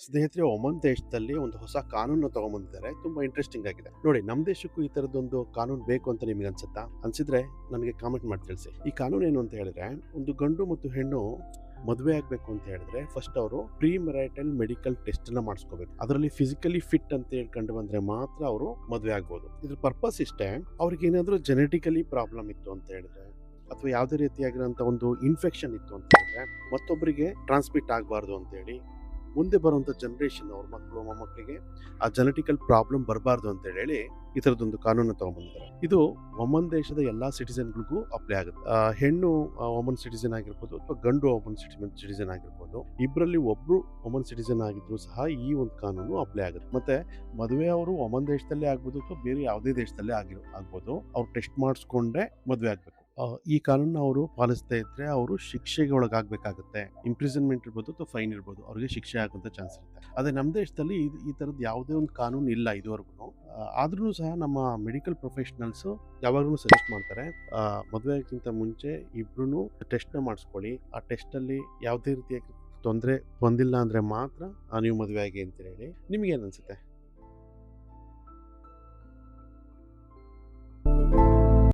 ಸ್ನೇಹಿತರೆ, ಒಮನ್ ದೇಶದಲ್ಲಿ ಒಂದು ಹೊಸ ಕಾನೂನು ತಗೊಂಡ್ಬಂದಿದ್ದಾರೆ. ತುಂಬಾ ಇಂಟ್ರೆಸ್ಟಿಂಗ್ ಆಗಿದೆ ನೋಡಿ. ನಮ್ಮ ದೇಶಕ್ಕೂ ಈ ತರದೊಂದು ಕಾನೂನು ಬೇಕು ಅಂತ ನಿಮ್ಗೆ ಅನ್ಸುತ್ತಾ? ಅನ್ಸಿದ್ರೆ ನನಗೆ ಕಾಮೆಂಟ್ ಮಾಡಿ ತಿಳಿಸಿ. ಈ ಕಾನೂನು ಏನು ಅಂತ ಹೇಳಿದ್ರೆ, ಒಂದು ಗಂಡು ಮತ್ತು ಹೆಣ್ಣು ಮದುವೆ ಆಗ್ಬೇಕು ಅಂತ ಹೇಳಿದ್ರೆ ಫಸ್ಟ್ ಅವರು ಪ್ರೀ ಮೆರೈಟಲ್ ಮೆಡಿಕಲ್ ಟೆಸ್ಟ್ ನ ಮಾಡಿಸ್ಕೋಬೇಕು. ಅದರಲ್ಲಿ ಫಿಸಿಕಲಿ ಫಿಟ್ ಅಂತ ಹೇಳಿ ಕಂಡು ಬಂದ್ರೆ ಮಾತ್ರ ಅವರು ಮದುವೆ ಆಗ್ಬೋದು. ಇದ್ರ ಪರ್ಪಸ್ ಇಷ್ಟೇ, ಅವ್ರಿಗೆ ಏನಾದ್ರು ಜೆನೆಟಿಕಲಿ ಪ್ರಾಬ್ಲಮ್ ಇತ್ತು ಅಂತ ಹೇಳಿದ್ರೆ ಅಥವಾ ಯಾವುದೇ ರೀತಿಯಾಗಿರುವಂತ ಒಂದು ಇನ್ಫೆಕ್ಷನ್ ಇತ್ತು ಅಂತ ಹೇಳಿದ್ರೆ ಮತ್ತೊಬ್ಬರಿಗೆ ಟ್ರಾನ್ಸ್ಮಿಟ್ ಆಗಬಾರ್ದು ಅಂತ ಹೇಳಿ, ಮುಂದೆ ಬರುವಂತ ಜನರೇಷನ್ ಅವ್ರ ಮಕ್ಕಳು ಮೊಮ್ಮಕ್ಕಳಿಗೆ ಆ ಜೆನೆಟಿಕಲ್ ಪ್ರಾಬ್ಲಮ್ ಬರಬಾರ್ದು ಅಂತ ಹೇಳಿ ಈ ತರದೊಂದು ಕಾನೂನು ತಗೊಂಡ್ಬಂದಿದ್ದಾರೆ. ಇದು ಒಮನ್ ದೇಶದ ಎಲ್ಲಾ ಸಿಟಿಸನ್ಗಳಿಗೂ ಅಪ್ಲೈ ಆಗುತ್ತೆ. ಹೆಣ್ಣು ಒಮನ್ ಸಿಟಿಸನ್ ಆಗಿರ್ಬೋದು ಅಥವಾ ಗಂಡು ಒಮನ್ ಸಿಟಿಸನ್ ಆಗಿರ್ಬೋದು, ಇಬ್ಬರಲ್ಲಿ ಒಬ್ರು ಒಮನ್ ಸಿಟಿಸನ್ ಆಗಿದ್ರು ಸಹ ಈ ಒಂದು ಕಾನೂನು ಅಪ್ಲೈ ಆಗುತ್ತೆ. ಮತ್ತೆ ಮದುವೆ ಅವರು ಒಮನ್ ದೇಶದಲ್ಲೇ ಆಗ್ಬೋದು ಅಥವಾ ಬೇರೆ ಯಾವುದೇ ದೇಶದಲ್ಲೇ ಆಗ್ಬೋದು. ಅವ್ರು ಟೆಸ್ಟ್ ಮಾಡಿಸ್ಕೊಂಡೇ ಮದುವೆ ಆಗ್ಬೇಕು. ಈ ಕಾನೂನು ಅವರು ಪಾಲಿಸದೇ ಇದ್ರೆ ಅವರು ಶಿಕ್ಷೆಗೆ ಒಳಗಾಗಬೇಕಾಗುತ್ತೆ. ಇಂಪ್ರಿಸನ್ಮೆಂಟ್ ಇರ್ಬೋದು ಅಥವಾ ಫೈನ್ ಇರ್ಬೋದು, ಅವ್ರಿಗೆ ಶಿಕ್ಷೆ ಆಗುವಂತ ಚಾನ್ಸ್ ಇರುತ್ತೆ. ಅದೇ ನಮ್ಮ ದೇಶದಲ್ಲಿ ಈ ತರದ್ದು ಯಾವುದೇ ಒಂದು ಕಾನೂನು ಇಲ್ಲ ಇದುವರೆಗೂ. ಆದ್ರೂ ಸಹ ನಮ್ಮ ಮೆಡಿಕಲ್ ಪ್ರೊಫೆಷನಲ್ಸ್ ಯಾವಾಗ್ಲೂ ಸಜೆಸ್ಟ್ ಮಾಡ್ತಾರೆ, ಮದುವೆಗಿಂತ ಮುಂಚೆ ಇಬ್ರು ಟೆಸ್ಟ್ ನ ಮಾಡಿಸ್ಕೊಳ್ಳಿ. ಆ ಟೆಸ್ಟ್ ಅಲ್ಲಿ ಯಾವುದೇ ರೀತಿಯ ತೊಂದರೆ ಬಂದಿಲ್ಲ ಅಂದ್ರೆ ಮಾತ್ರ ನೀವು ಮದುವೆ ಆಗಿ ಅಂತ ಹೇಳಿ. ನಿಮ್ಗೆ ಏನ್ ಅನ್ಸುತ್ತೆ?